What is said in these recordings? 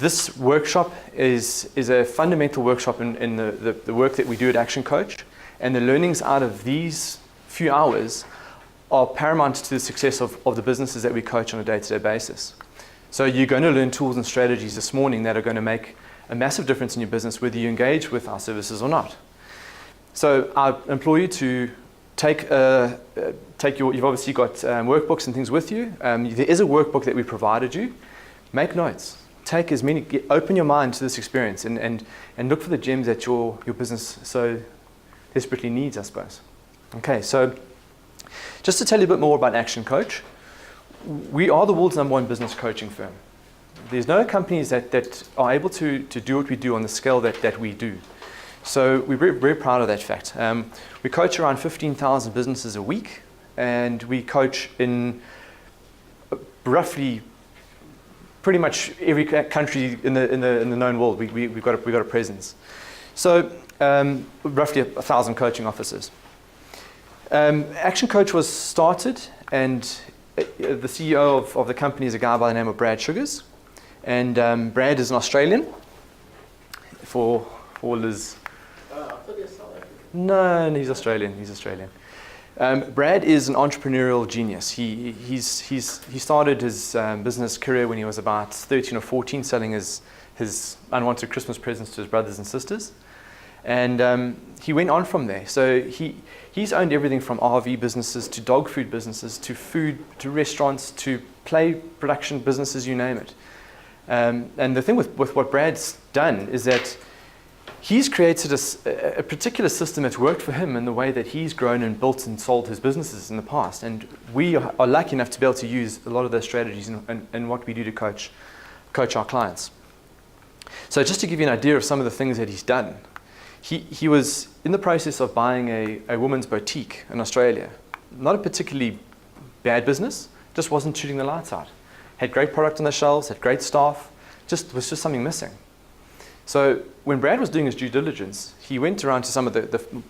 This workshop is a fundamental workshop in the work that we do at Action Coach, and the learnings out of these few hours are paramount to the success of the businesses that we coach on a day-to-day basis. So you're going to learn tools and strategies this morning that are going to make a massive difference in your business, whether you engage with our services or not. So I implore you to take you've obviously got workbooks and things with you. There is a workbook that we provided you. Make notes. Take as many, open your mind to this experience and look for the gems that your business so desperately needs, I suppose. Okay, so just to tell you a bit more about Action Coach, we are the world's #1 business coaching firm. There's no companies that are able to do what we do on the scale that we do. So we're very, very proud of that fact. We coach around 15,000 businesses a week, and we coach in roughly pretty much every country in the known world. We've got a presence. So roughly 1,000 coaching offices. Action Coach was started, and the CEO of the company is a guy by the name of Brad Sugars. And Brad is an Australian. For all his... I thought he was South African. No, he's Australian. He's Australian. Brad is an entrepreneurial genius. He started his business career when he was about 13 or 14, selling his unwanted Christmas presents to his brothers and sisters. And he went on from there. So he's owned everything from RV businesses to dog food businesses to food to restaurants to play production businesses, you name it. And the thing with what Brad's done is that he's created a particular system that's worked for him in the way that he's grown and built and sold his businesses in the past. And we are lucky enough to be able to use a lot of those strategies in what we do to coach our clients. So just to give you an idea of some of the things that he's done, he was in the process of buying a woman's boutique in Australia. Not a particularly bad business, just wasn't shooting the lights out. Had great product on the shelves, had great staff, was just something missing. So when Brad was doing his due diligence, he went around to some of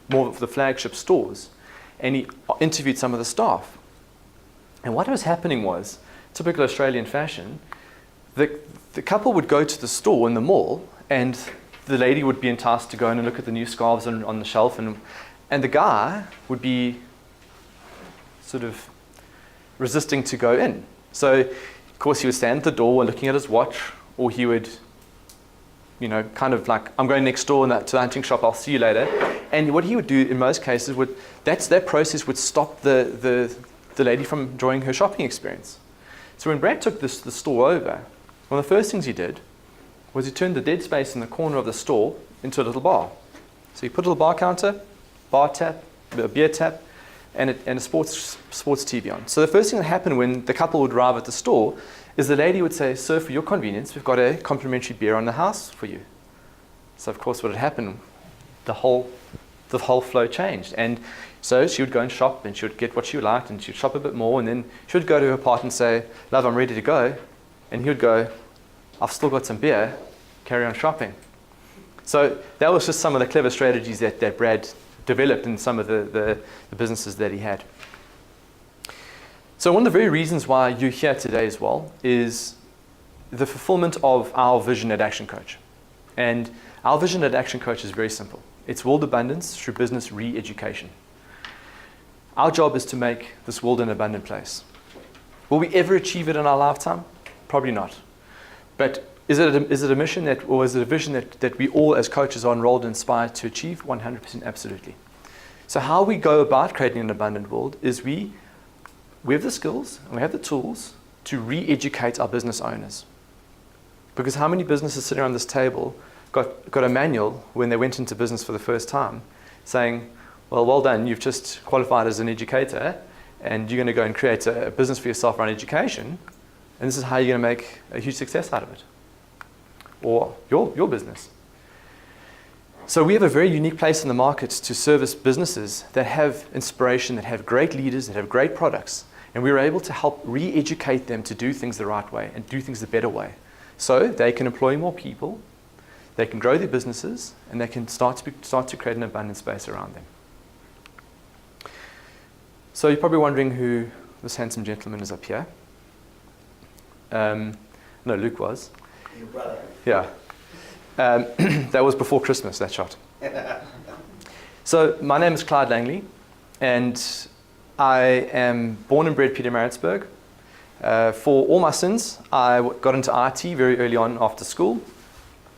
more of the flagship stores, and he interviewed some of the staff. And what was happening was, typical Australian fashion, the couple would go to the store in the mall, and the lady would be enticed to go in and look at the new scarves on the shelf, and the guy would be sort of resisting to go in. So, of course, he would stand at the door looking at his watch, or he would, kind of like, I'm going next door to the hunting shop, I'll see you later. And what he would do in most cases that process would stop the lady from enjoying her shopping experience. So when Brad took the store over, one of the first things he did was he turned the dead space in the corner of the store into a little bar. So he put a little bar counter, bar tap, a beer tap, and a sports TV on. So the first thing that happened when the couple would arrive at the store is the lady would say, "Sir, for your convenience, we've got a complimentary beer on the house for you." So of course what had happened, the whole flow changed. And so she would go and shop, and she would get what she liked, and she'd shop a bit more, and then she would go to her partner and say, "Love, I'm ready to go." And he would go, "I've still got some beer, carry on shopping." So that was just some of the clever strategies that Brad developed in some of the businesses that he had. So one of the very reasons why you're here today as well is the fulfillment of our vision at Action Coach. And our vision at Action Coach is very simple. It's world abundance through business re-education. Our job is to make this world an abundant place. Will we ever achieve it in our lifetime? Probably not. But is it a mission or is it a vision that we all as coaches are enrolled and inspired to achieve? 100% absolutely. So how we go about creating an abundant world is we have the skills and we have the tools to re-educate our business owners. Because how many businesses sitting around this table got a manual when they went into business for the first time saying, well done, you've just qualified as an educator and you're going to go and create a business for yourself around education, and this is how you're going to make a huge success out of it. Or your business. So we have a very unique place in the market to service businesses that have inspiration, that have great leaders, that have great products, and we're able to help re-educate them to do things the right way and do things the better way. So they can employ more people, they can grow their businesses, and they can start to create an abundant space around them. So you're probably wondering who this handsome gentleman is up here. No, Luke was. Your brother. Yeah. That was before Christmas, that shot. So my name is Clyde Langley, and I am born and bred Pietermaritzburg. For all my sins, I got into IT very early on after school.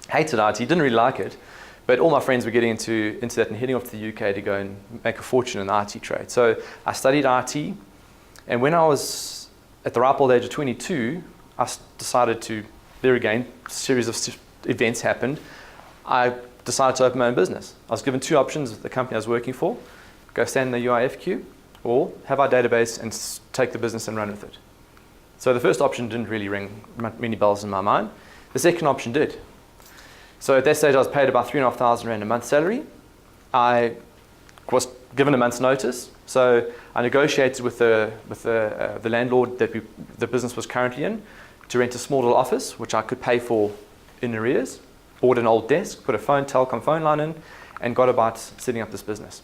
Hated IT, didn't really like it, but all my friends were getting into that and heading off to the UK to go and make a fortune in the IT trade. So I studied IT, and when I was at the ripe old age of 22, I decided to, there again, a series of events happened. I decided to open my own business. I was given two options with the company I was working for: go stand in the UIF queue, or have our database and take the business and run with it. So the first option didn't really ring many bells in my mind. The second option did. So at that stage, I was paid about R3,500 a month salary. I was given a month's notice. So I negotiated with the landlord that the business was currently in to rent a small little office, which I could pay for in arrears. Bought an old desk, put a telecom phone line in, and got about setting up this business.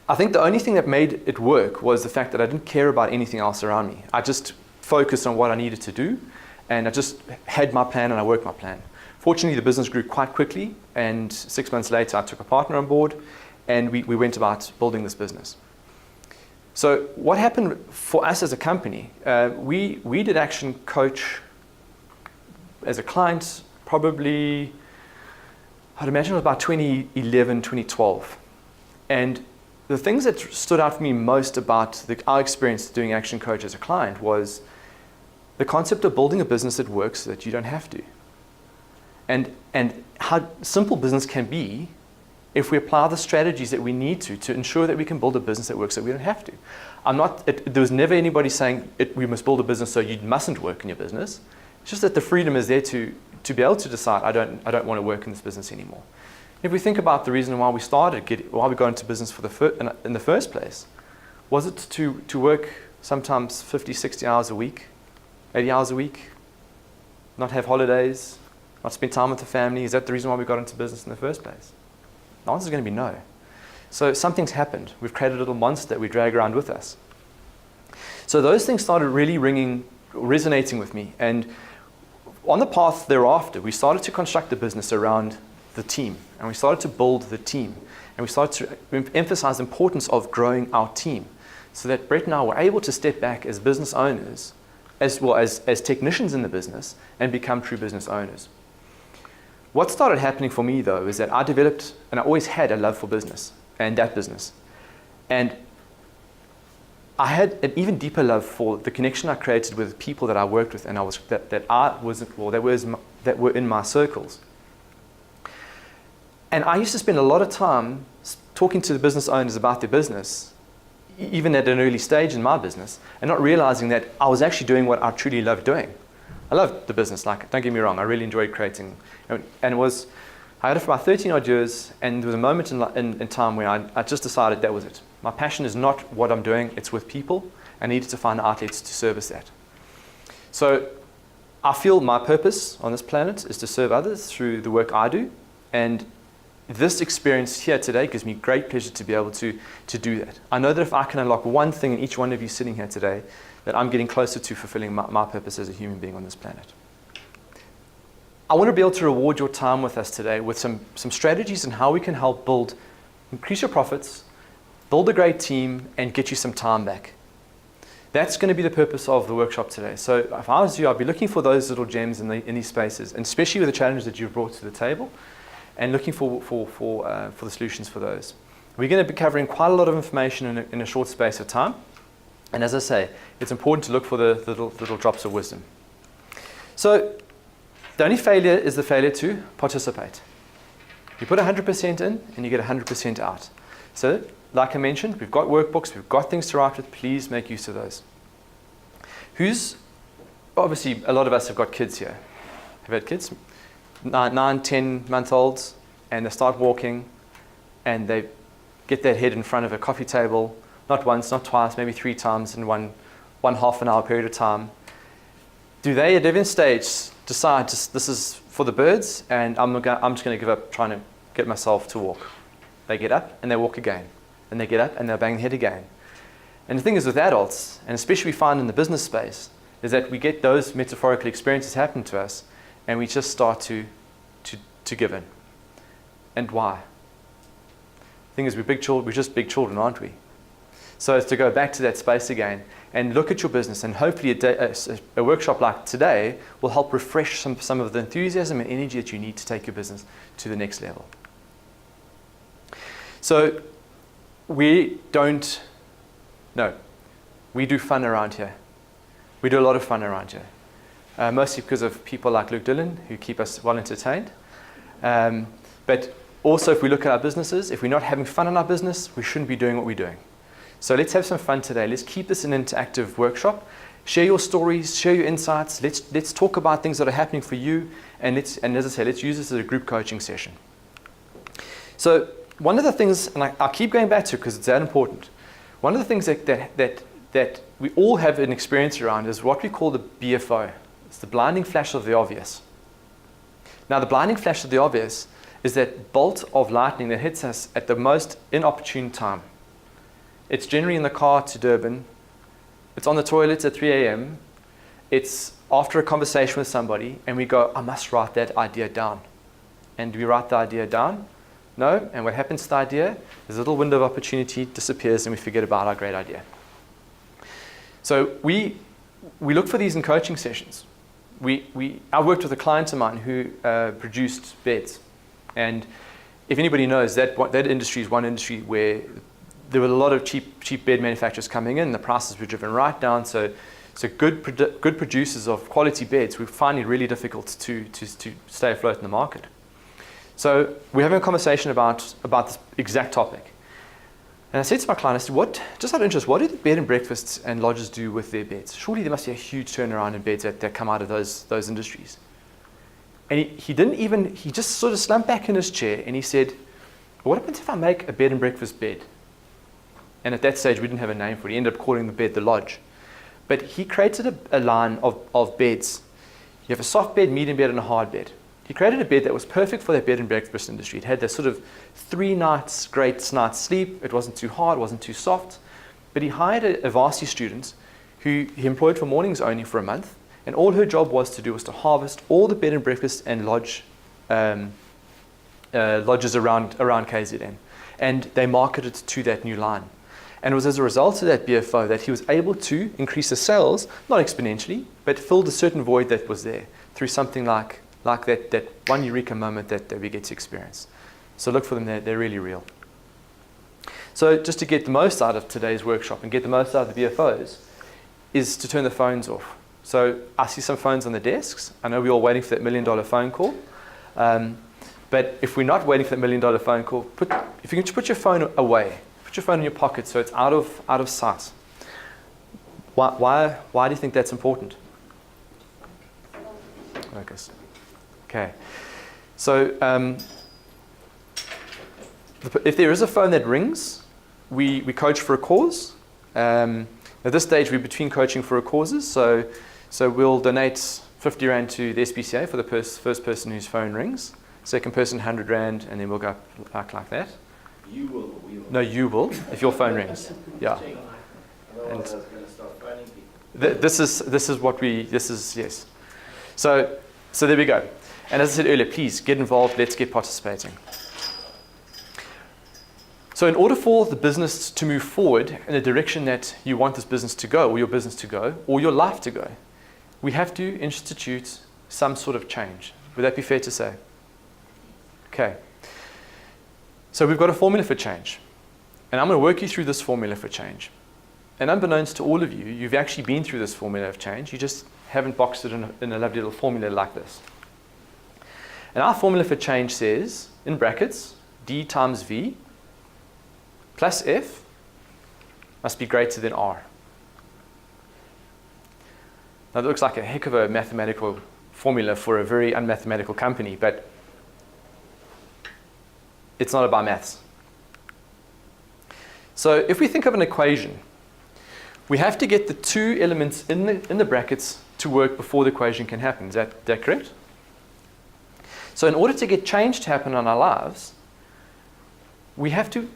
I think the only thing that made it work was the fact that I didn't care about anything else around me. I just focused on what I needed to do, and I just had my plan and I worked my plan. Fortunately, the business grew quite quickly, and 6 months later, I took a partner on board, and we went about building this business. So what happened for us as a company, we did Action Coach as a client probably, I'd imagine it was about 2011, 2012. And the things that stood out for me most about our experience doing Action Coach as a client was the concept of building a business that works so that you don't have to. And how simple business can be if we apply the strategies that we need to ensure that we can build a business that works so we don't have to. There was never anybody saying we must build a business so you mustn't work in your business. It's just that the freedom is there to be able to decide, I don't want to work in this business anymore. If we think about the reason why we why we got into business in the first place, was it to work sometimes 50, 60 hours a week, 80 hours a week, not have holidays, not spend time with the family? Is that the reason why we got into business in the first place? The answer is going to be no. So something's happened. We've created a little monster that we drag around with us. So those things started really resonating with me. And on the path thereafter, we started to construct the business around the team. And we started to build the team. And we started to emphasize the importance of growing our team so that Brett and I were able to step back as business owners, as well as technicians in the business, and become true business owners. What started happening for me, though, is that I developed, and I always had a love for business and that business. And I had an even deeper love for the connection I created with people that I worked with, and that were in my circles. And I used to spend a lot of time talking to the business owners about their business, even at an early stage in my business, and not realizing that I was actually doing what I truly loved doing. I loved the business, don't get me wrong, I really enjoyed creating. And I had it for about 13 odd years, and there was a moment in time where I just decided that was it. My passion is not what I'm doing, it's with people. I needed to find outlets to service that. So I feel my purpose on this planet is to serve others through the work I do. And this experience here today gives me great pleasure to be able to do that. I know that if I can unlock one thing in each one of you sitting here today, that I'm getting closer to fulfilling my purpose as a human being on this planet. I want to be able to reward your time with us today with some strategies on how we can help increase your profits, build a great team, and get you some time back. That's going to be the purpose of the workshop today. So if I was you, I'd be looking for those little gems in these spaces, and especially with the challenges that you've brought to the table, and looking for the solutions for those. We're going to be covering quite a lot of information in a short space of time. And as I say, it's important to look for the little drops of wisdom. So the only failure is the failure to participate. You put 100% in and you get 100% out. So like I mentioned, we've got workbooks, we've got things to write with. Please make use of those. Obviously, a lot of us have got kids here. Have had kids? 9, 10 month olds, and they start walking and they get their head in front of a coffee table, not once, not twice, maybe 3 times in one half an hour period of time. Do they at every stage decide this is for the birds and I'm just going to give up trying to get myself to walk? They get up and they walk again, and they get up and they'll bang their head again. And the thing is with adults, and especially we find in the business space, is that we get those metaphorical experiences happen to us, and we just start to give in. And why? The thing is, we're just big children, aren't we? So it's to go back to that space again and look at your business, and hopefully a workshop like today will help refresh some of the enthusiasm and energy that you need to take your business to the next level. So we do fun around here. We do a lot of fun around here, mostly because of people like Luke Dillon, who keep us well entertained. But also, if we look at our businesses, if we're not having fun in our business, we shouldn't be doing what we're doing. So let's have some fun today. Let's keep this an interactive workshop. Share your stories, share your insights. Let's talk about things that are happening for you. And as I say, let's use this as a group coaching session. So one of the things, and I'll keep going back to it because it's that important. One of the things that we all have an experience around is what we call the BFO. It's the blinding flash of the obvious. Now, the blinding flash of the obvious is that bolt of lightning that hits us at the most inopportune time. It's generally in the car to Durban. It's on the toilets at 3 a.m. It's after a conversation with somebody, and we go, I must write that idea down. And do we write the idea down? No. And what happens to the idea? This little window of opportunity disappears, and we forget about our great idea. So we look for these in coaching sessions. I worked with a client of mine who produced beds. And if anybody knows, that industry is one industry where there were a lot of cheap bed manufacturers coming in. The prices were driven right down. So good producers of quality beds were finding it really difficult to stay afloat in the market. So we're having a conversation about this exact topic. And I said to my client, I said, just out of interest, what do the bed and breakfasts and lodges do with their beds? Surely there must be a huge turnaround in beds that come out of those industries. And he just sort of slumped back in his chair and he said, what happens if I make a bed and breakfast bed? And at that stage, we didn't have a name for it. He ended up calling the bed the lodge. But he created a line of beds. You have a soft bed, medium bed, and a hard bed. He created a bed that was perfect for that bed and breakfast industry. It had that sort of 3 nights, great night's sleep. It wasn't too hard, it wasn't too soft. But he hired a varsity student who he employed for mornings only for a month. And all her job was to harvest all the bed and breakfast and lodges around KZN. And they marketed to that new line. And it was as a result of that BFO that he was able to increase the sales, not exponentially, but filled a certain void that was there through something like that one eureka moment that we get to experience. So look for them, they're really real. So just to get the most out of today's workshop and get the most out of the BFOs is to turn the phones off. So I see some phones on the desks. I know we're all waiting for that $1 million phone call. But if we're not waiting for that $1 million phone call, if you can just put your phone away, put your phone in your pocket so it's out of sight. Why do you think that's important? Focus. Okay. So if there is a phone that rings, we coach for a cause. At this stage, we're between coaching for a causes. So we'll donate 50 Rand to the SPCA for the first person whose phone rings. Second person, 100 Rand, and then we'll go up like that. You will, or we will? No, you will, if your phone rings. Yeah. Otherwise, I was going to start phoning people. This is, yes. So there we go. And as I said earlier, please get involved. Let's get participating. So in order for the business to move forward in the direction that you want this business to go, or your business to go, or your life to go, we have to institute some sort of change. Would that be fair to say? Okay. So we've got a formula for change. And I'm going to work you through this formula for change. And unbeknownst to all of you, you've actually been through this formula of change. You just haven't boxed it in a lovely little formula like this. And our formula for change says, in brackets, D times V plus F must be greater than R. Now that looks like a heck of a mathematical formula for a very unmathematical company, but it's not about maths. So if we think of an equation, we have to get the two elements in the brackets to work before the equation can happen. Is that correct? So in order to get change to happen in our lives, we have to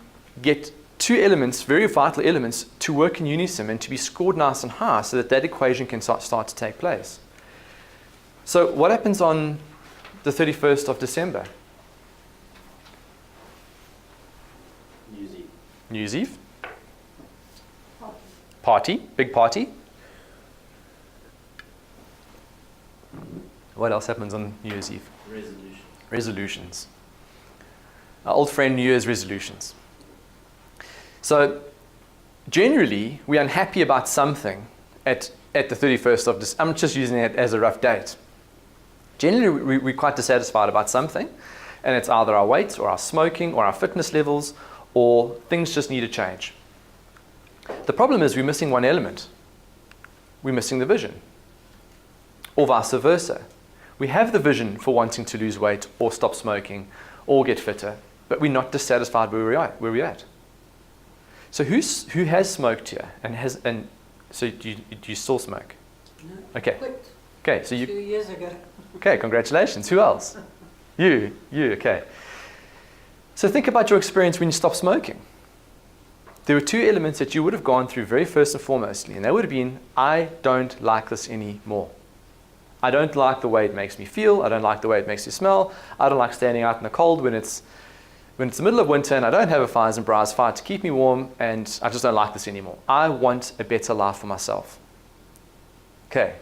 get two elements, very vital elements, to work in unison and to be scored nice and high so that equation can start to take place. So what happens on the 31st of December? New Zealand. New Year's Eve? Party, big party. What else happens on New Year's Eve? Resolution. Resolutions. Our old friend, New Year's resolutions. So generally, we're unhappy about something at the 31st of December. I'm just using it as a rough date. Generally, we're quite dissatisfied about something, and it's either our weight or our smoking or our fitness levels, or things just need to change. The problem is we're missing one element. We're missing the vision, or vice versa. We have the vision for wanting to lose weight or stop smoking or get fitter, but we're not dissatisfied where we're at. So who has smoked here and so do you still smoke? No, Okay. quit Okay, so 2 you years ago. okay, congratulations. Who else? You, okay. So think about your experience when you stopped smoking. There were two elements that you would have gone through very first and foremostly, and that would have been, I don't like this anymore. I don't like the way it makes me feel. I don't like the way it makes me smell. I don't like standing out in the cold when it's the middle of winter and I don't have a fires and bras fire to keep me warm, and I just don't like this anymore. I want a better life for myself. Okay,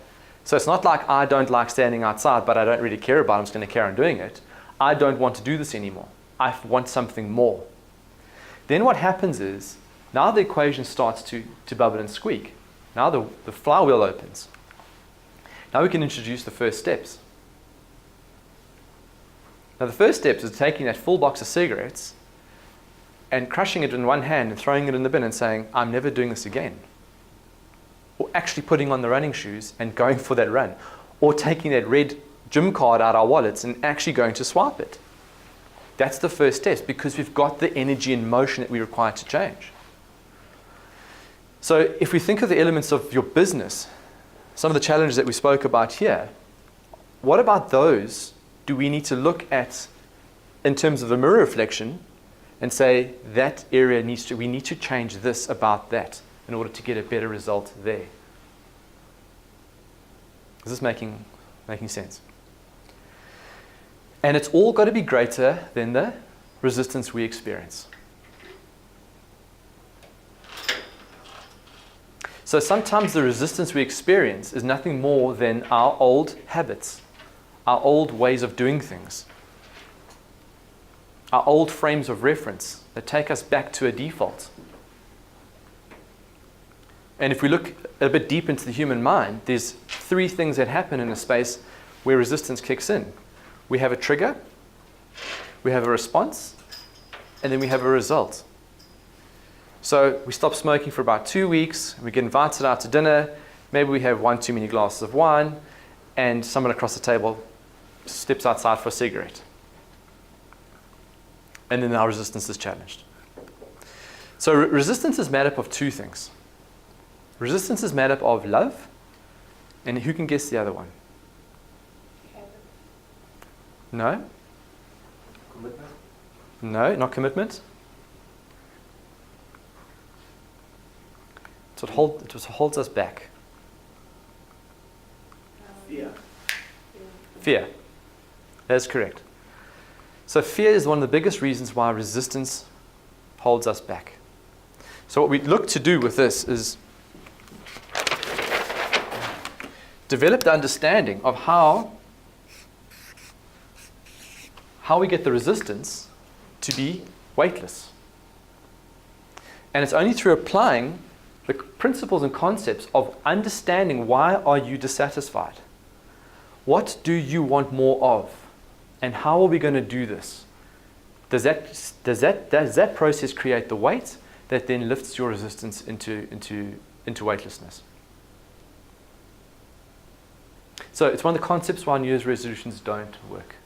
so it's not like I don't like standing outside, but I don't really care about it. I'm just going to carry on doing it. I don't want to do this anymore. I want something more. Then what happens is, now the equation starts to bubble and squeak. Now the flywheel opens. Now we can introduce the first steps. Now the first steps is taking that full box of cigarettes and crushing it in one hand and throwing it in the bin and saying, I'm never doing this again. Or actually putting on the running shoes and going for that run. Or taking that red gym card out our wallets and actually going to swipe it. That's the first steps, because we've got the energy and motion that we require to change. So if we think of the elements of your business, some of the challenges that we spoke about here, what about those do we need to look at in terms of the mirror reflection and say that area we need to change this about that in order to get a better result there? Is this making sense? And it's all got to be greater than the resistance we experience. So sometimes the resistance we experience is nothing more than our old habits, our old ways of doing things, our old frames of reference that take us back to a default. And if we look a bit deep into the human mind, there's three things that happen in a space where resistance kicks in. We have a trigger, we have a response, and then we have a result. So we stop smoking for about 2 weeks, we get invited out to dinner, maybe we have one too many glasses of wine, and someone across the table steps outside for a cigarette. And then our resistance is challenged. So resistance is made up of two things. Resistance is made up of love, and who can guess the other one? No? Commitment. No, not commitment. It's what holds us back. Fear. Fear. That's correct. So fear is one of the biggest reasons why resistance holds us back. So what we look to do with this is develop the understanding of how we get the resistance to be weightless. And it's only through applying the principles and concepts of understanding why are you dissatisfied. What do you want more of? And how are we going to do this? Does that process create the weight that then lifts your resistance into weightlessness? So it's one of the concepts why New Year's resolutions don't work.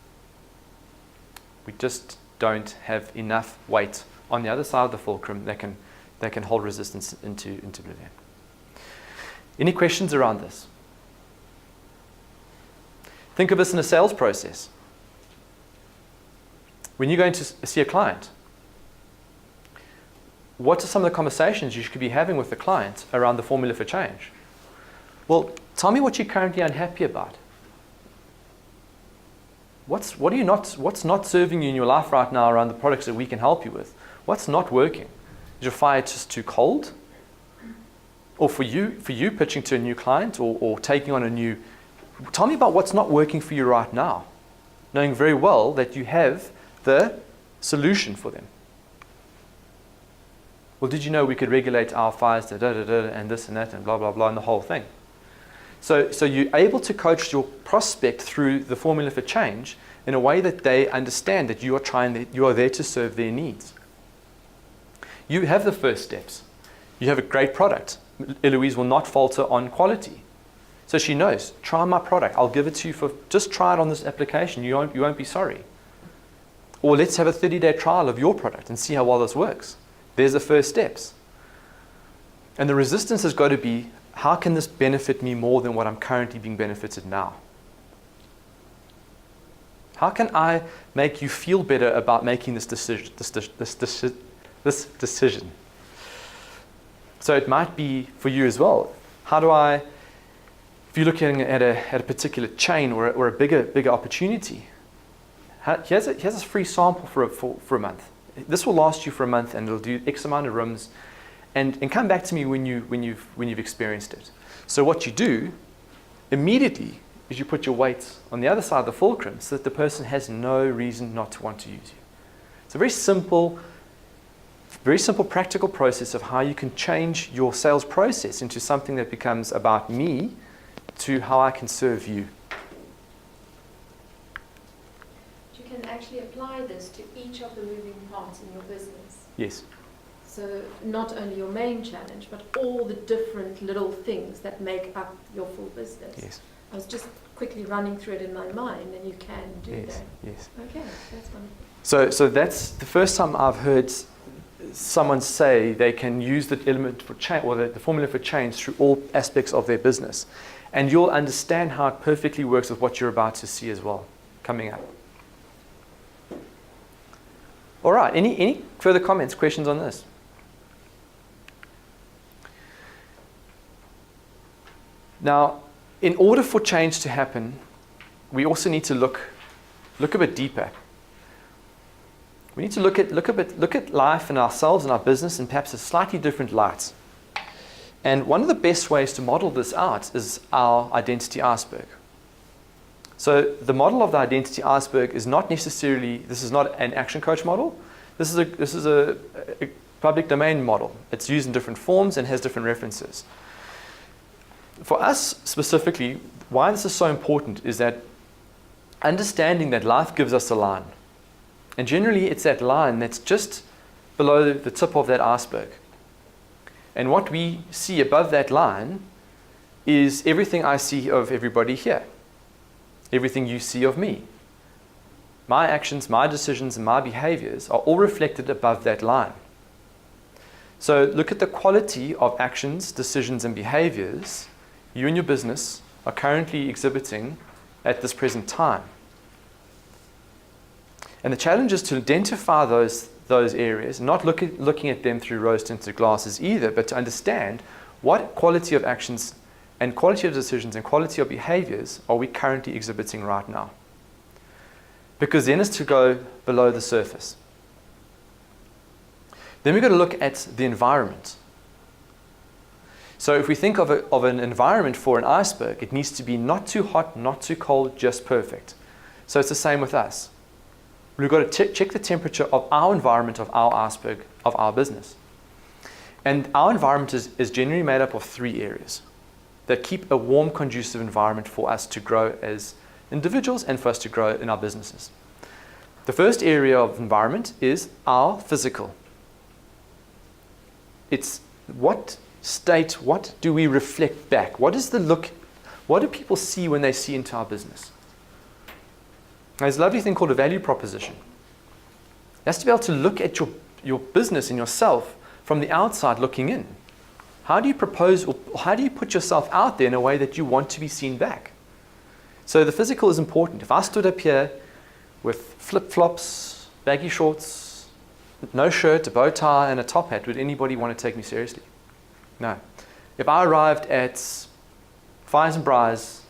We just don't have enough weight on the other side of the fulcrum that can hold resistance into oblivion. Any questions around this? Think of this in a sales process. When you're going to see a client, what are some of the conversations you should be having with the client around the formula for change? Well, tell me what you're currently unhappy about. what's not serving you in your life right now around the products that we can help you with? What's not working? Is your fire just too cold? Or for you pitching to a new client or taking on a new, tell me about what's not working for you right now, knowing very well that you have the solution for them. Well, did you know we could regulate our fires, and this and that, and blah, blah, blah, and the whole thing? So you're able to coach your prospect through the formula for change in a way that they understand that you are there to serve their needs. You have the first steps. You have a great product. Eloise will not falter on quality. So she knows, try my product. I'll give it to you just try it on this application. You won't be sorry. Or let's have a 30-day trial of your product and see how well this works. There's the first steps. And the resistance has got to be, how can this benefit me more than what I'm currently being benefited now? How can I make you feel better about making this decision? So it might be for you as well. If you're looking at a particular chain or a bigger opportunity, here's a free sample for a month. This will last you for a month, and it'll do X amount of rooms, and come back to me when you've experienced it. So what you do immediately is you put your weights on the other side of the fulcrum, so that the person has no reason not to want to use you. It's a very simple, practical process of how you can change your sales process into something that becomes about me to how I can serve you. You can actually apply this to each of the moving parts in your business. Yes. So not only your main challenge, but all the different little things that make up your full business. Yes. I was just quickly running through it in my mind, and you can do that. Yes. Okay, that's wonderful. So that's the first time I've heard someone say they can use the element for change, or the formula for change, through all aspects of their business. And you'll understand how it perfectly works with what you're about to see as well, coming up. All right, any further comments, questions on this? Now, in order for change to happen, we also need to look a bit deeper. We need to look at life and ourselves and our business in perhaps a slightly different light. And one of the best ways to model this out is our identity iceberg. So the model of the identity iceberg is not necessarily, this is not an action coach model. This is a public domain model. It's used in different forms and has different references. For us specifically, why this is so important is that understanding that life gives us a line. And generally it's that line that's just below the tip of that iceberg. And what we see above that line is everything I see of everybody here. Everything you see of me. My actions, my decisions, and my behaviors are all reflected above that line. So look at the quality of actions, decisions, and behaviors you and your business are currently exhibiting at this present time. And the challenge is to identify those areas, not looking at them through rose-tinted glasses either, but to understand what quality of actions and quality of decisions and quality of behaviors are we currently exhibiting right now. Because then it's to go below the surface. Then we've got to look at the environment. So if we think of an environment for an iceberg, it needs to be not too hot, not too cold, just perfect. So it's the same with us. We've got to check the temperature of our environment, of our iceberg, of our business. And our environment is generally made up of 3 areas that keep a warm, conducive environment for us to grow as individuals and for us to grow in our businesses. The first area of environment is our physical. It's what do we reflect back? What is the look? What do people see when they see into our business? There's a lovely thing called a value proposition. You have to be able to look at your business and yourself from the outside looking in. How do you propose, or how do you put yourself out there in a way that you want to be seen back? So the physical is important. If I stood up here with flip-flops, baggy shorts, no shirt, a bow tie, and a top hat, would anybody want to take me seriously? No. If I arrived at Fires and Briars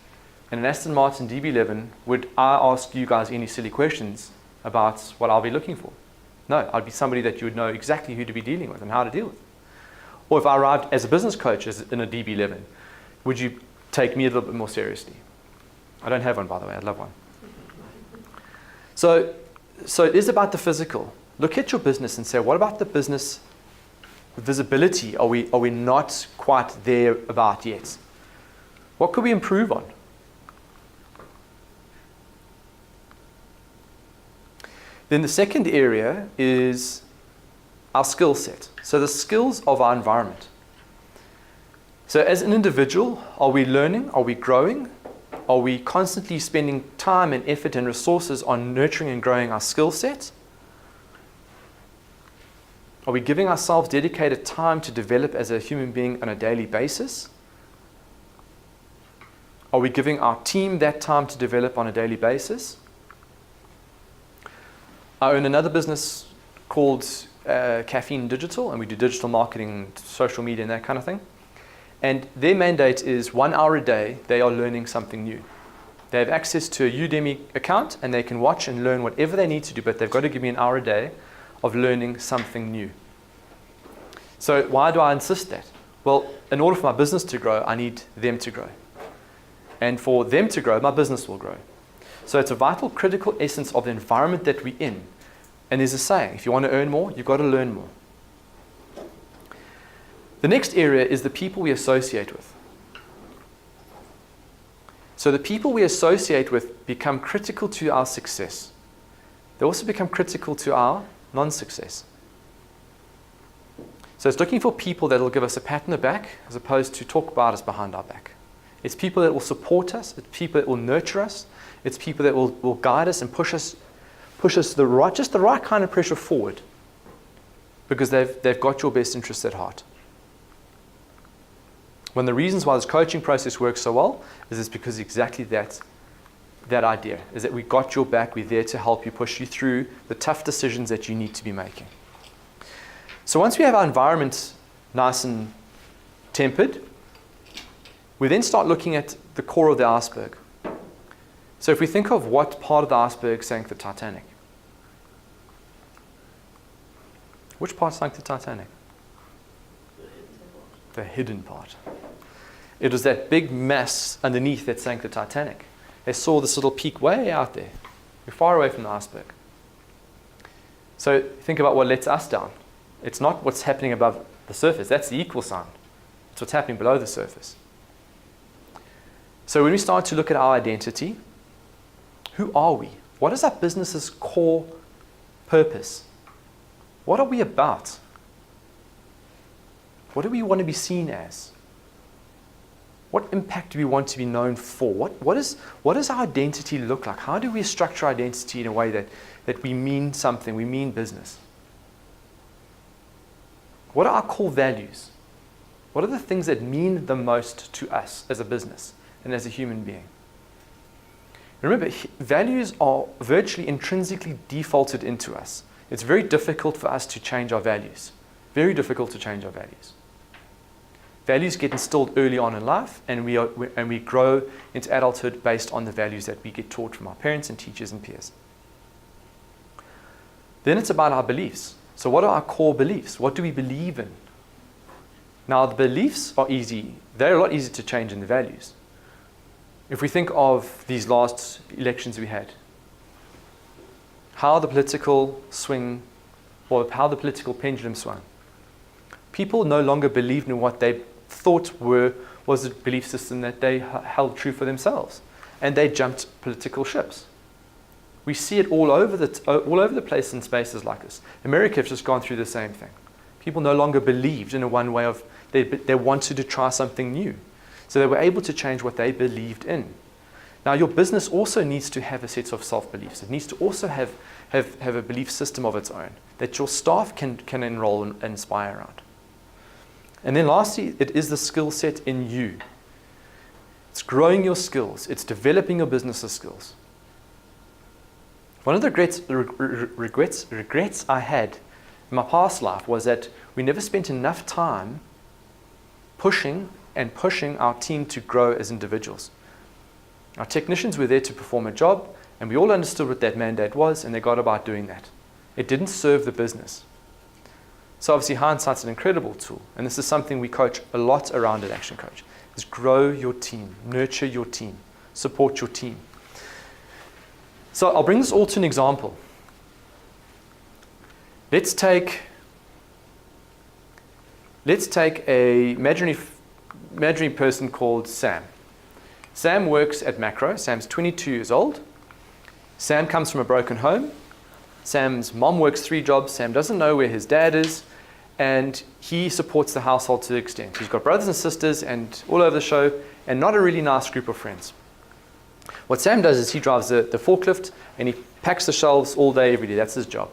and an Aston Martin DB11, would I ask you guys any silly questions about what I'll be looking for? No, I'd be somebody that you would know exactly who to be dealing with and how to deal with. Or if I arrived as a business coach in a DB11, would you take me a little bit more seriously? I don't have one, by the way. I'd love one. So it is about the physical. Look at your business and say, what about the business visibility? Are we not quite there about yet? What could we improve on? Then the second area is our skill set. So the skills of our environment. So as an individual, are we learning? Are we growing? Are we constantly spending time and effort and resources on nurturing and growing our skill set? Are we giving ourselves dedicated time to develop as a human being on a daily basis? Are we giving our team that time to develop on a daily basis? I own another business called Caffeine Digital, and we do digital marketing, social media, and that kind of thing. And their mandate is 1 hour a day, they are learning something new. They have access to a Udemy account, and they can watch and learn whatever they need to do, but they've got to give me an hour a day of learning something new. So why do I insist that? Well, in order for my business to grow, I need them to grow. And for them to grow, my business will grow. So it's a vital, critical essence of the environment that we're in. And there's a saying, if you want to earn more, you've got to learn more. The next area is the people we associate with. So the people we associate with become critical to our success. They also become critical to our non-success. So it's looking for people that will give us a pat on the back as opposed to talk about us behind our back. It's people that will support us. It's people that will nurture us. It's people that will guide us and push us just the right kind of pressure forward, because they've got your best interests at heart. One of the reasons why this coaching process works so well is it's because exactly that idea is that we got your back. We're there to help you, push you through the tough decisions that you need to be making. So once we have our environment nice and tempered, we then start looking at the core of the iceberg. So if we think of what part of the iceberg sank the Titanic, which part sank the Titanic? The hidden part. It was that big mass underneath that sank the Titanic. They saw this little peak way out there. We're far away from the iceberg. So think about what lets us down. It's not what's happening above the surface. That's the equal sign. It's what's happening below the surface. So when we start to look at our identity, who are we? What is our business's core purpose? What are we about? What do we want to be seen as? What impact do we want to be known for? What does our identity look like? How do we structure our identity in a way that we mean something, we mean business? What are our core values? What are the things that mean the most to us as a business and as a human being? Remember, values are virtually intrinsically defaulted into us. It's very difficult for us to change our values. Very difficult to change our values. Values get instilled early on in life, and we grow into adulthood based on the values that we get taught from our parents and teachers and peers. Then it's about our beliefs. So what are our core beliefs? What do we believe in? Now, the beliefs are easy. They're a lot easier to change than the values. If we think of these last elections we had, how the political swing, or how the political pendulum swung. People no longer believed in what they thought was the belief system that they held true for themselves, and they jumped political ships. We see it all over the place in spaces like this. America has just gone through the same thing. People no longer believed in a one way of, they wanted to try something new. So they were able to change what they believed in. Now, your business also needs to have a set of self-beliefs. It needs to also have a belief system of its own that your staff can enroll and inspire around. And then lastly, it is the skill set in you. It's growing your skills. It's developing your business's skills. One of the regrets I had in my past life was that we never spent enough time pushing our team to grow as individuals. Our technicians were there to perform a job, and we all understood what that mandate was, and they got about doing that. It didn't serve the business. So obviously hindsight's an incredible tool, and this is something we coach a lot around at Action Coach, is grow your team, nurture your team, support your team. So I'll bring this all to an example. Let's take a imaginary person called Sam. Sam works at Macro. Sam's 22 years old. Sam comes from a broken home. Sam's mom works 3 jobs. Sam doesn't know where his dad is, and he supports the household to the extent. He's got brothers and sisters and all over the show, and not a really nice group of friends. What Sam does is he drives the forklift, and he packs the shelves all day, every day. That's his job.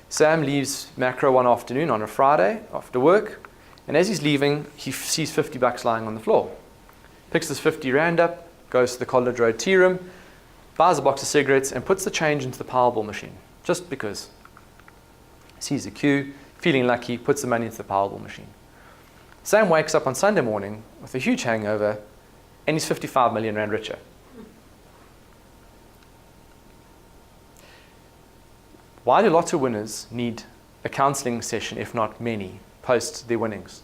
Sam leaves Macro one afternoon on a Friday after work, and as he's leaving, he sees $50 lying on the floor. Picks this 50 Rand up, goes to the College Road tea room, buys a box of cigarettes, and puts the change into the Powerball machine, just because. Sees a queue, feeling lucky, puts the money into the Powerball machine. Sam wakes up on Sunday morning with a huge hangover, and he's 55 million Rand richer. Why do lotto winners need a counseling session, if not many, post their winnings?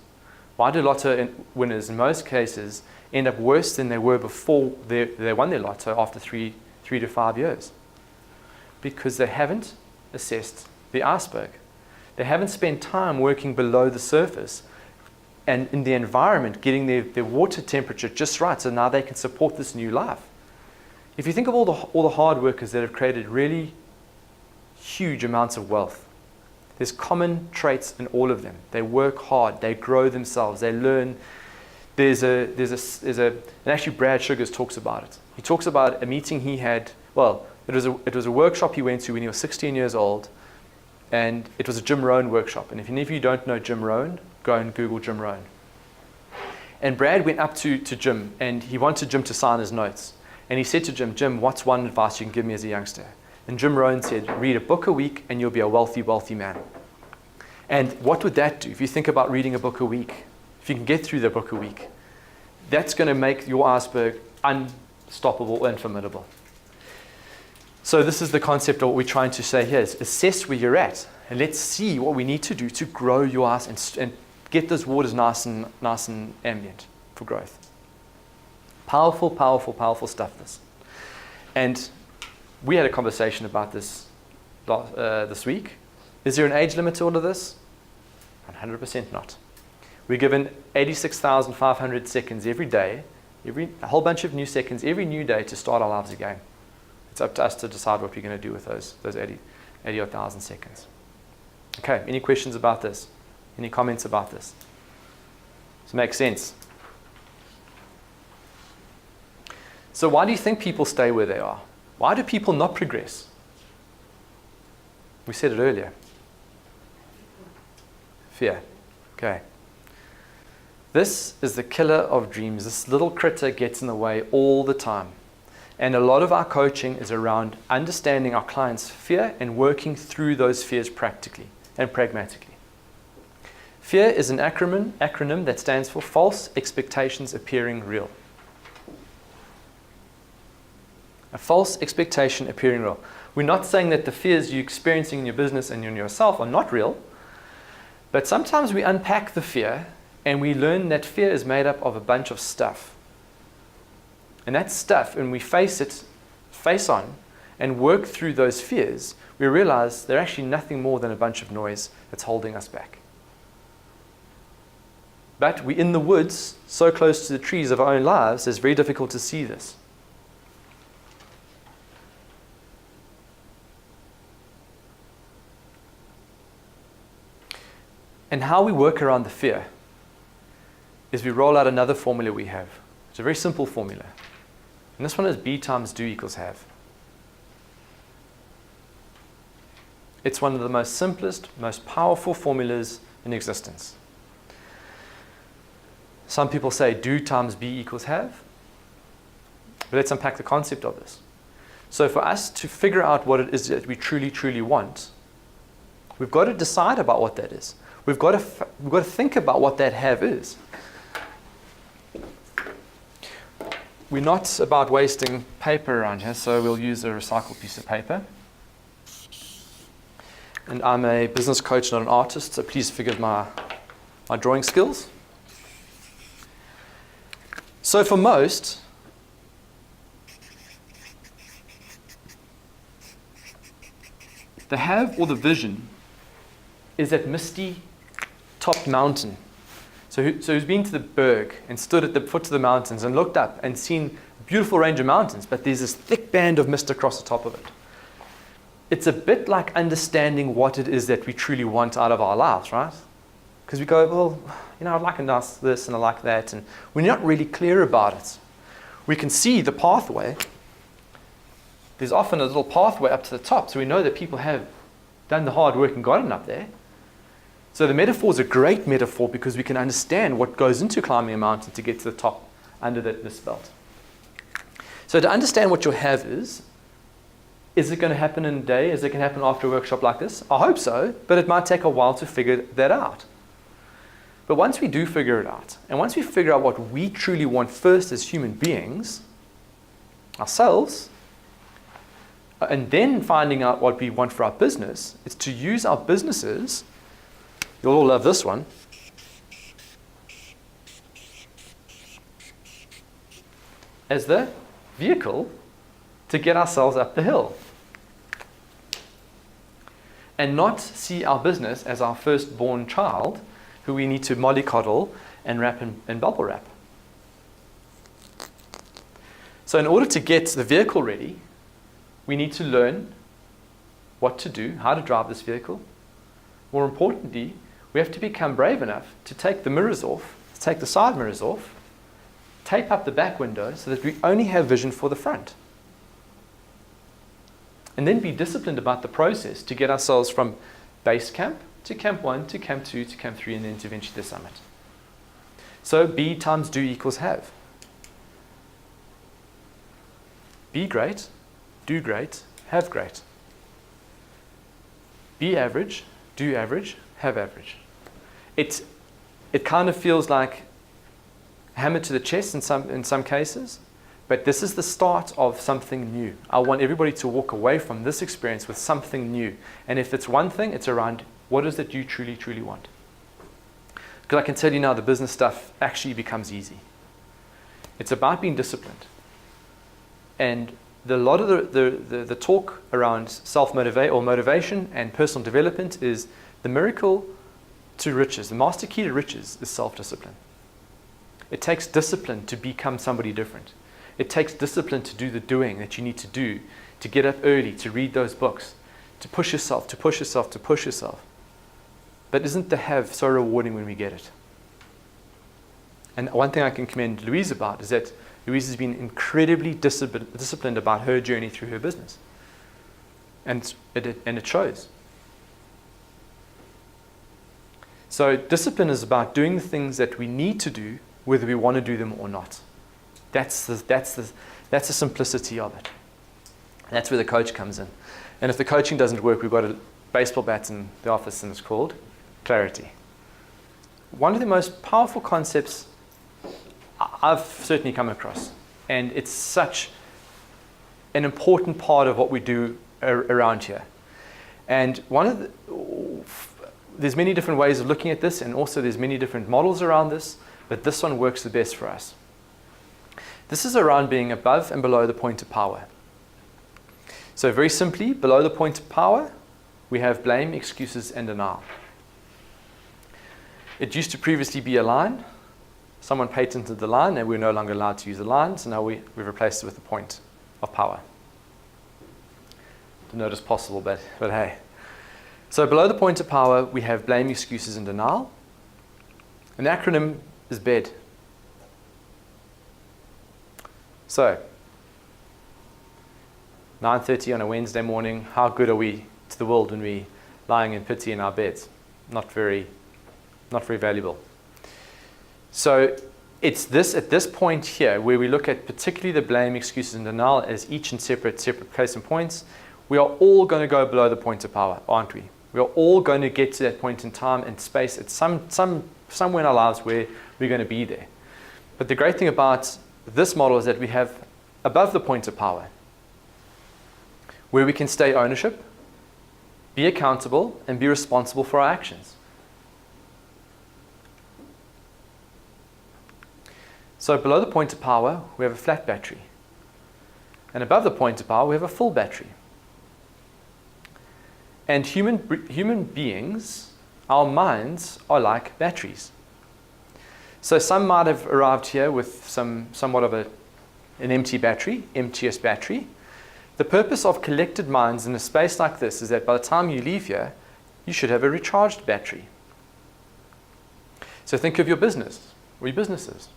Why do lotto winners, in most cases, end up worse than they were before they won their lotto after 3 to 5 years? Because they haven't assessed the iceberg. They haven't spent time working below the surface and in the environment, getting their water temperature just right, so now they can support this new life. If you think of all the hard workers that have created really huge amounts of wealth, there's common traits in all of them. They work hard, they grow themselves, they learn. And actually Brad Sugars talks about it. He talks about a meeting he had. Well, it was a workshop he went to when he was 16 years old, and it was a Jim Rohn workshop. And if any of you don't know Jim Rohn, go and Google Jim Rohn. And Brad went up to Jim, and he wanted Jim to sign his notes. And he said to Jim, what's one advice you can give me as a youngster? And Jim Rohn said, read a book a week and you'll be a wealthy, wealthy man. And what would that do? If you think about reading a book a week, if you can get through the book a week, that's going to make your iceberg unstoppable and formidable. So this is the concept of what we're trying to say here, is assess where you're at, and let's see what we need to do to grow your ice and get those waters nice and ambient for growth. Powerful, powerful, powerful stuff, this. And we had a conversation about this this week. Is there an age limit to all of this? 100% not. We're given 86,500 seconds every day, a whole bunch of new seconds every new day to start our lives again. It's up to us to decide what we're going to do with those 80,000 seconds. Okay, any questions about this? Any comments about this? Does it make sense? So why do you think people stay where they are? Why do people not progress? We said it earlier. Fear. Okay. This is the killer of dreams. This little critter gets in the way all the time. And a lot of our coaching is around understanding our clients' fear and working through those fears practically and pragmatically. Fear is an acronym that stands for false expectations appearing real. A false expectation appearing real. We're not saying that the fears you're experiencing in your business and in yourself are not real, but sometimes we unpack the fear and we learn that fear is made up of a bunch of stuff. And that stuff, when we face on, and work through those fears, we realize they're actually nothing more than a bunch of noise that's holding us back. But we're in the woods, so close to the trees of our own lives, it's very difficult to see this. And how we work around the fear is we roll out another formula we have. It's a very simple formula. And this one is B times do equals have. It's one of the most simplest, most powerful formulas in existence. Some people say do times B equals have. But let's unpack the concept of this. So for us to figure out what it is that we truly, truly want, we've got to decide about what that is. We've got to think about what that have is. we're not about wasting paper around here, so we'll use a recycled piece of paper. And I'm a business coach, not an artist, so please forgive my drawing skills. So for most, the have or the vision is that misty topped mountain. So who's been to the Berg and stood at the foot of the mountains and looked up and seen a beautiful range of mountains, but there's this thick band of mist across the top of it. It's a bit like understanding what it is that we truly want out of our lives, right? Because we go, well, I'd like a nice this and I like that, and we're not really clear about it. We can see the pathway. There's often a little pathway up to the top, so we know that people have done the hard work and gotten up there. So the metaphor is a great metaphor because we can understand what goes into climbing a mountain to get to the top under that mist belt. So to understand what your have is it going to happen in a day? Is it going to happen after a workshop like this? I hope so, but it might take a while to figure that out. But once we do figure it out, and once we figure out what we truly want first as human beings, ourselves, and then finding out what we want for our business, it's to use our businesses. You'll all love this one. As the vehicle to get ourselves up the hill. And not see our business as our firstborn child who we need to mollycoddle and wrap in bubble wrap. So in order to get the vehicle ready, we need to learn what to do, how to drive this vehicle. More importantly, we have to become brave enough to take the mirrors off, to take the side mirrors off, tape up the back window so that we only have vision for the front. And then be disciplined about the process to get ourselves from base camp to camp 1 to camp 2 to camp 3 and then to eventually the summit. So be times do equals have. Be great, do great, have great. Be average, do average, have average. It kind of feels like hammer to the chest in some cases, but this is the start of something new. I want everybody to walk away from this experience with something new. And if it's one thing, it's around what is it you truly, truly want. Because I can tell you now, the business stuff actually becomes easy. It's about being disciplined. And a lot of the talk around self-motivate or motivation and personal development is the miracle to riches. The master key to riches is self-discipline. It takes discipline to become somebody different. It takes discipline to do the doing that you need to do, to get up early, to read those books, to push yourself, to push yourself, to push yourself. But isn't the have so rewarding when we get it? And one thing I can commend Louise about is that Louise has been incredibly disciplined about her journey through her business. And it shows. So discipline is about doing the things that we need to do, whether we want to do them or not. That's the simplicity of it. That's where the coach comes in. And if the coaching doesn't work, we've got a baseball bat in the office and it's called clarity. One of the most powerful concepts I've certainly come across, and it's such an important part of what we do around here. And there's many different ways of looking at this, and also there's many different models around this, but this one works the best for us. This is around being above and below the point of power. So very simply, below the point of power, we have blame, excuses, and denial. It used to previously be a line. Someone patented the line, and we're no longer allowed to use the line, so now we've replaced it with the point of power. Didn't know it was possible, but hey. So below the point of power, we have blame, excuses, and denial. And the acronym is BED. So, 9:30 on a Wednesday morning, how good are we to the world when we're lying in pity in our beds? Not very valuable. So it's at this point here where we look at particularly the blame, excuses, and denial as each and separate case and points. We are all going to go below the point of power, aren't we? We are all going to get to that point in time and space at somewhere in our lives where we're going to be there. But the great thing about this model is that we have above the point of power, where we can stay ownership, be accountable, and be responsible for our actions. So below the point of power, we have a flat battery. And above the point of power, we have a full battery. And human beings, our minds are like batteries. So some might have arrived here with somewhat of an empty battery, emptiest battery. The purpose of collected minds in a space like this is that by the time you leave here, you should have a recharged battery. So think of your business or your businesses.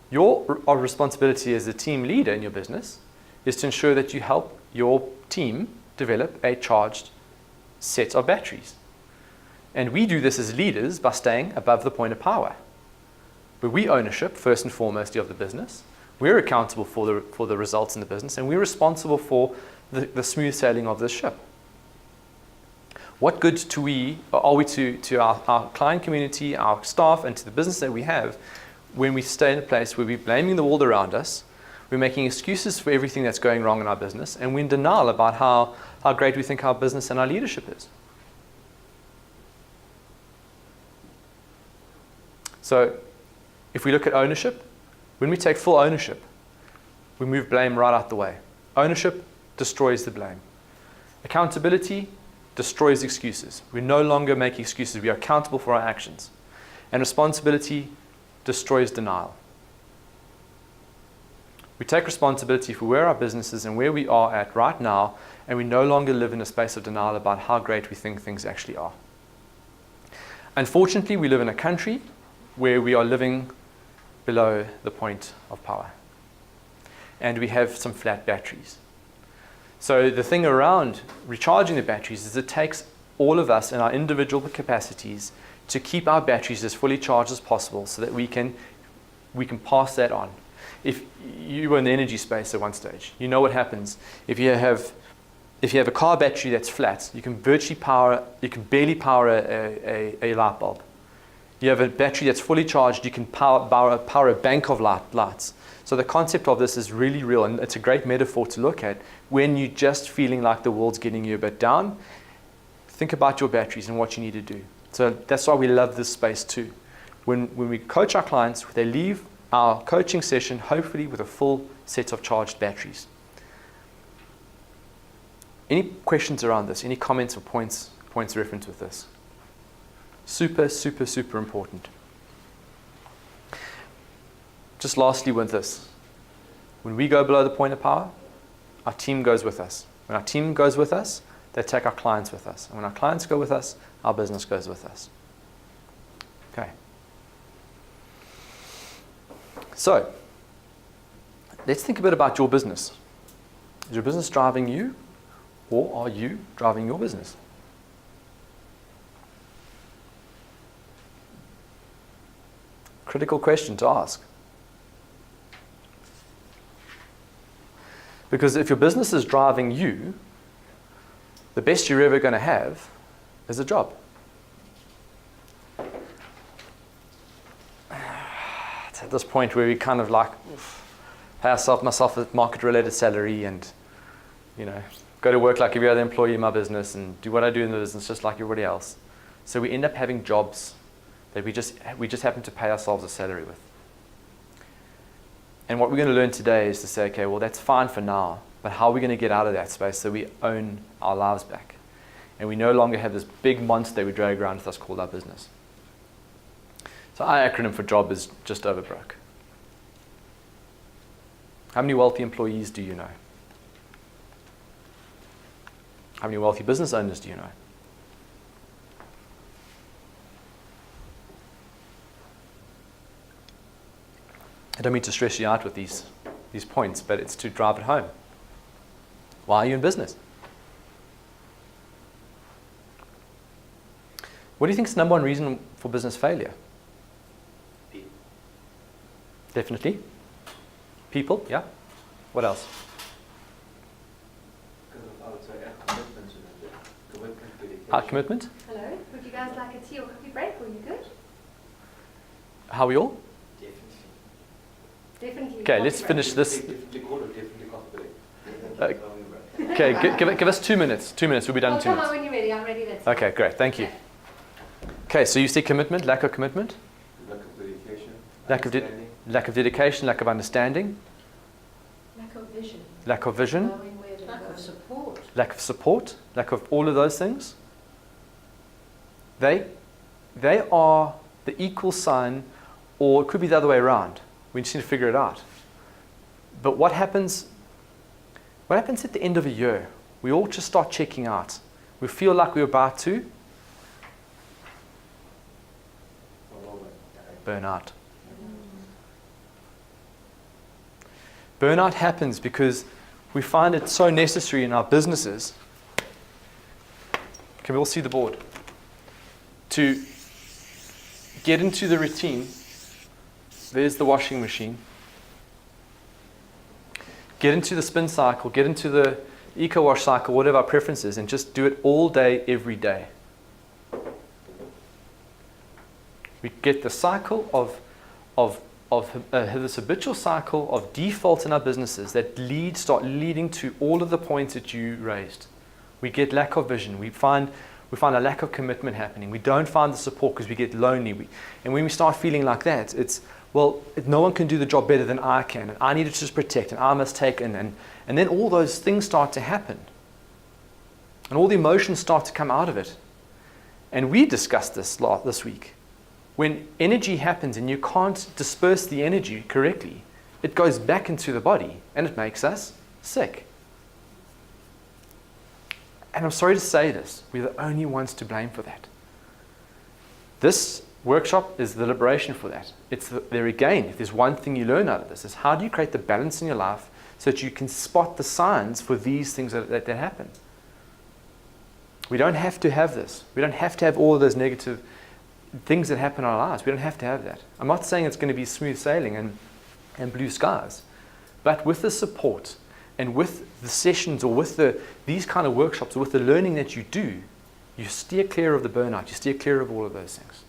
Your responsibility as a team leader in your business is to ensure that you help your team develop a charged set of batteries. And we do this as leaders by staying above the point of power, where we ownership, first and foremost, of the business. We're accountable for the results in the business, and we're responsible for the smooth sailing of this ship. What good are we to our client community, our staff, and to the business that we have when we stay in a place where we're blaming the world around us, we're making excuses for everything that's going wrong in our business, and we're in denial about how great we think our business and our leadership is? So if we look at ownership, when we take full ownership, we move blame right out the way. Ownership destroys the blame. Accountability destroys excuses. We no longer make excuses. We are accountable for our actions. And responsibility destroys denial. We take responsibility for where our business is and where we are at right now, and we no longer live in a space of denial about how great we think things actually are. Unfortunately, we live in a country where we are living below the point of power. And we have some flat batteries. So the thing around recharging the batteries is it takes all of us in our individual capacities to keep our batteries as fully charged as possible so that we can pass that on. If you were in the energy space at one stage, you know what happens. If you have a car battery that's flat, you can barely power a light bulb. You have a battery that's fully charged, you can power a bank of lights. So the concept of this is really real, and it's a great metaphor to look at when you're just feeling like the world's getting you a bit down. Think about your batteries and what you need to do. So that's why we love this space too. When we coach our clients, they leave our coaching session hopefully with a full set of charged batteries. Any questions around this? Any comments or points reference with this? Super, super, super important. Just lastly with this, when we go below the point of power, our team goes with us. When our team goes with us, they take our clients with us. And when our clients go with us, our business goes with us. Okay. So, let's think a bit about your business. Is your business driving you, or are you driving your business? Critical question to ask. Because if your business is driving you, the best you're ever going to have is a job. It's at this point where we kind of like pay myself a market-related salary and, go to work like every other employee in my business and do what I do in the business just like everybody else. So we end up having jobs that we just happen to pay ourselves a salary with. And what we're going to learn today is to say, okay, well, that's fine for now, but how are we going to get out of that space so we own our lives back? And we no longer have this big monster we drag around with us called our business. So our acronym for job is just over broke. How many wealthy employees do you know? How many wealthy business owners do you know? I don't mean to stress you out with these points, but it's to drive it home. Why are you in business? What do you think is the number one reason for business failure? People. Definitely. People, yeah. What else? I would say our commitment to them. Commitment, dedication. Our commitment. Hello, would you guys like a tea or coffee break? Are you good? How are we all? Definitely. Definitely. Okay, let's finish this. Definitely call it, definitely coffee Uh, break. Okay, give us 2 minutes. 2 minutes, we'll be done in 2 Come on minutes. when you're ready. I'm ready. That's Okay, great, thank you. Okay, so you see commitment, lack of commitment, Lack of dedication. lack of, understanding. lack of dedication, lack of understanding, Lack of vision. lack of vision, Knowing where to lack go. of support. lack of support, lack of all of those things. They are the equal sign, or it could be the other way around. We just need to figure it out. But what happens at the end of a year? We all just start checking out. We feel like we're about to burn out. Burnout happens because we find it so necessary in our businesses. Can we all see the board? To get into the routine. There's the washing machine. Get into the spin cycle, get into the eco-wash cycle, whatever our preference is, and just do it all day, every day. We get the cycle of this habitual cycle of default in our businesses that start leading to all of the points that you raised. We get lack of vision. We find a lack of commitment happening. We don't find the support because we get lonely. And when we start feeling like that, it's, well, no one can do the job better than I can, and I need to just protect, and I must take, and then all those things start to happen. And all the emotions start to come out of it. And we discussed this this week. When energy happens and you can't disperse the energy correctly, it goes back into the body and it makes us sick. And I'm sorry to say this, we're the only ones to blame for that. This workshop is the liberation for that. There again, if there's one thing you learn out of this, is how do you create the balance in your life so that you can spot the signs for these things that happen. We don't have to have this. We don't have to have all of those negative things that happen in our lives. We don't have to have that. I'm not saying it's going to be smooth sailing and blue skies, but with the support and with the sessions or with these kind of workshops or with the learning that you do, you steer clear of the burnout, you steer clear of all of those things.